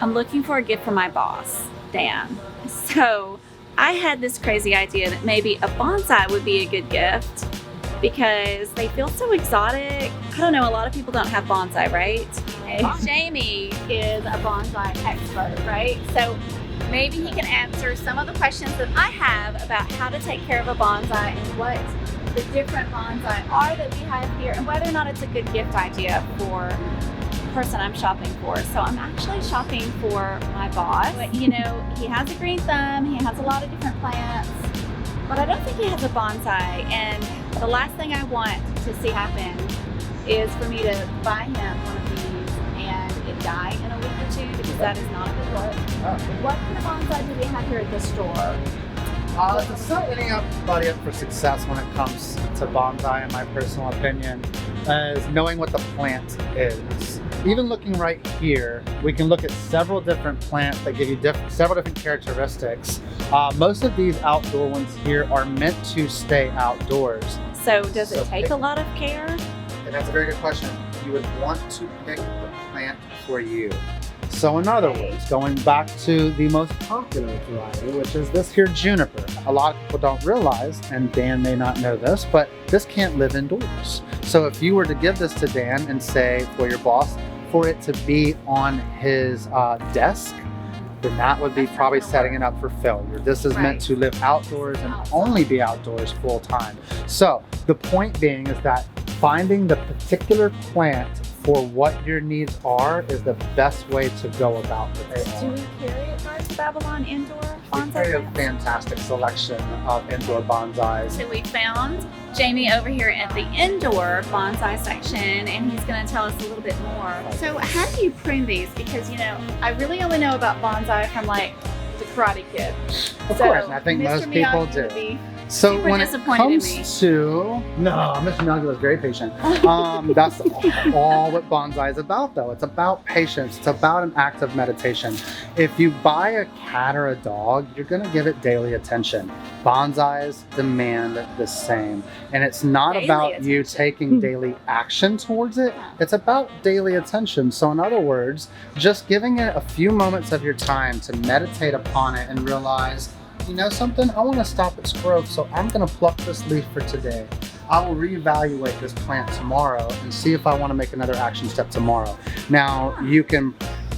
I'm looking for a gift for my boss, Dan. So I had this crazy idea that maybe a bonsai would be a good gift because they feel so exotic. I don't know, a lot of people don't have bonsai, right? And Jamie is a bonsai expert, right? So maybe he can answer some of the questions that I have about how to take care of a bonsai and what the different bonsai are that we have here and whether or not it's a good gift idea for the person I'm shopping for. So I'm actually shopping for my boss. You know, he has a green thumb, he has a lot of different plants, but I don't think he has a bonsai. And the last thing I want to see happen is for me to buy him one of these and it die in a week or two, because that is not a good look. What kind of bonsai do we have here at the store? To set anybody up for success when it comes to bonsai, in my personal opinion, is knowing what the plant is. Even looking right here, we can look at several different plants that give you several different characteristics. Most of these outdoor ones here are meant to stay outdoors. So does it take a lot of care? And that's a very good question. You would want to pick the plant for you. So in other words, going back to the most popular variety, which is this here juniper. A lot of people don't realize, and Dan may not know this, but this can't live indoors. So if you were to give this to Dan and say for your boss, for it to be on his desk, then that would be probably setting it up for failure. This is meant to live outdoors and only be outdoors full time. So the point being is that finding the particular plant for what your needs are is the best way to go about it. Do we carry at Gardens of Babylon indoor bonsai? We carry a fantastic selection of indoor bonsais. So we found Jamie over here at the indoor bonsai section, and he's going to tell us a little bit more. So how do you prune these? Because, you know, I really only know about bonsai from like the Karate Kid. Of course, and I think most people do. So when it comes to, no, Mr. Miyagi was very patient. That's all what bonsai is about though. It's about patience. It's about an act of meditation. If you buy a cat or a dog, you're gonna give it daily attention. Bonsais demand the same. And it's not about you taking daily action towards it. It's about daily attention. So in other words, just giving it a few moments of your time to meditate upon it and realize, you know something, I want to stop its growth, so I'm going to pluck this leaf for today. I will reevaluate this plant tomorrow and see if I want to make another action step tomorrow. Now, you can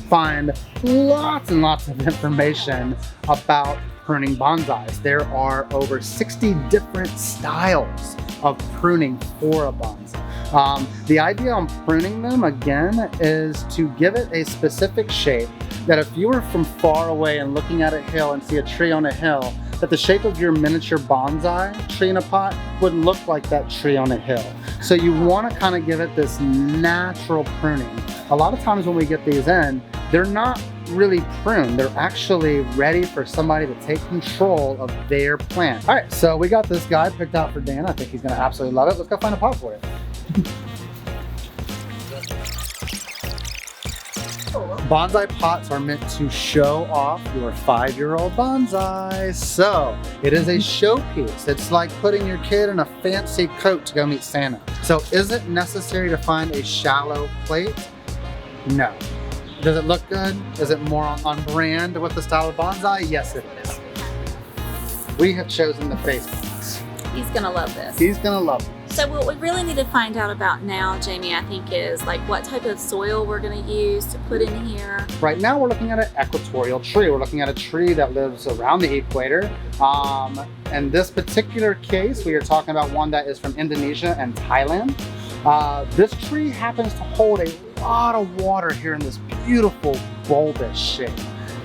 find lots and lots of information about pruning bonsais. There are over 60 different styles of pruning for a bonsai. The idea on pruning them, again, is to give it a specific shape that if you were from far away and looking at a hill and see a tree on a hill, that the shape of your miniature bonsai tree in a pot would look like that tree on a hill. So you want to kind of give it this natural pruning. A lot of times when we get these in, they're not really pruned. They're actually ready for somebody to take control of their plant. All right, so we got this guy picked out for Dan. I think he's going to absolutely love it. Let's go find a pot for it. Bonsai pots are meant to show off your 5-year-old bonsai. So it is a showpiece. It's like putting your kid in a fancy coat to go meet Santa. So is it necessary to find a shallow plate? No. Does it look good? Is it more on brand with the style of bonsai? Yes, it is. We have chosen the face pots. He's gonna love this. He's gonna love it. So what we really need to find out about now, Jamie, I think, is like what type of soil we're going to use to put in here. Right now we're looking at an equatorial tree. We're looking at a tree that lives around the equator. In this particular case, we are talking about one that is from Indonesia and Thailand. This tree happens to hold a lot of water here in this beautiful bulbous shape.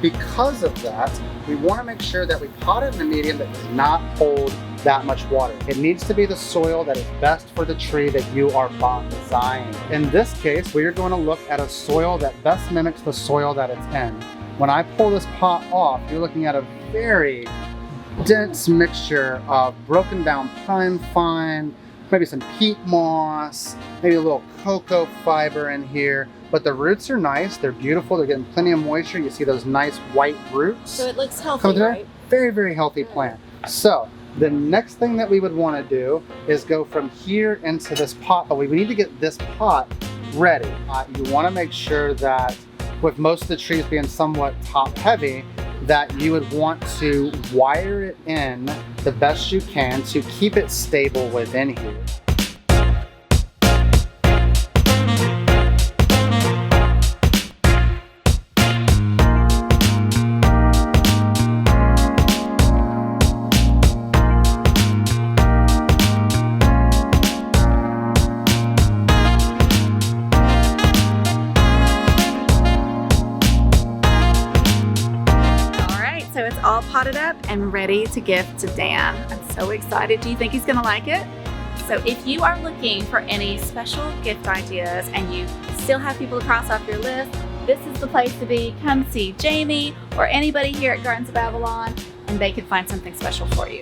Because of that, we want to make sure that we pot it in a medium that does not hold that much water. It needs to be the soil that is best for the tree that you are bonsaiing. In this case, we are going to look at a soil that best mimics the soil that it's in. When I pull this pot off, you're looking at a very dense mixture of broken down pine fine, maybe some peat moss, maybe a little cocoa fiber in here. But the roots are nice, they're beautiful, they're getting plenty of moisture. You see those nice white roots. So it looks healthy, right? Very, very healthy plant. So the next thing that we would want to do is go from here into this pot, but we need to get this pot ready. You want to make sure that with most of the trees being somewhat top heavy, that you would want to wire it in the best you can to keep it stable within here. So it's all potted up and ready to gift to Dan. I'm so excited. Do you think he's gonna like it? So if you are looking for any special gift ideas and you still have people to cross off your list, this is the place to be. Come see Jamie or anybody here at Gardens of Babylon and they can find something special for you.